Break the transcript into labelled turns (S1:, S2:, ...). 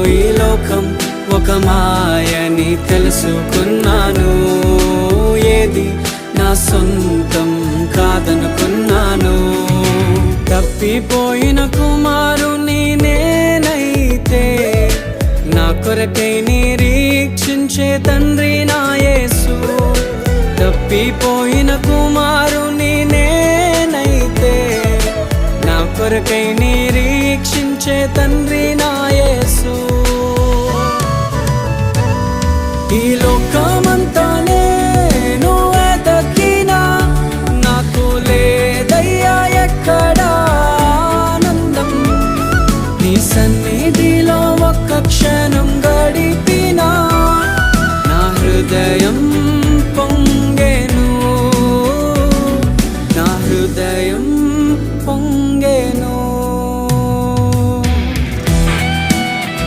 S1: ఈ లోకం ఒక మాయని తెలుసుకున్నాను. ఏది నా సొంతం కాదనుకున్నాను. తప్పిపోయిన కుమారుని నేనైతే నా కొరకై నిరీక్షించే తండ్రి నా యేసు. తప్పిపోయిన కుమారుని నేనైతే నా కొరకై నిరీక్షించే తండ్రి నా యేసు. ఈ లోకమంతా నేను వెతకినా నాకు లేదయ్యా ఎక్కడా ఆనందం. నీ సన్నిధిలో ఒక్క క్షణం గడిపి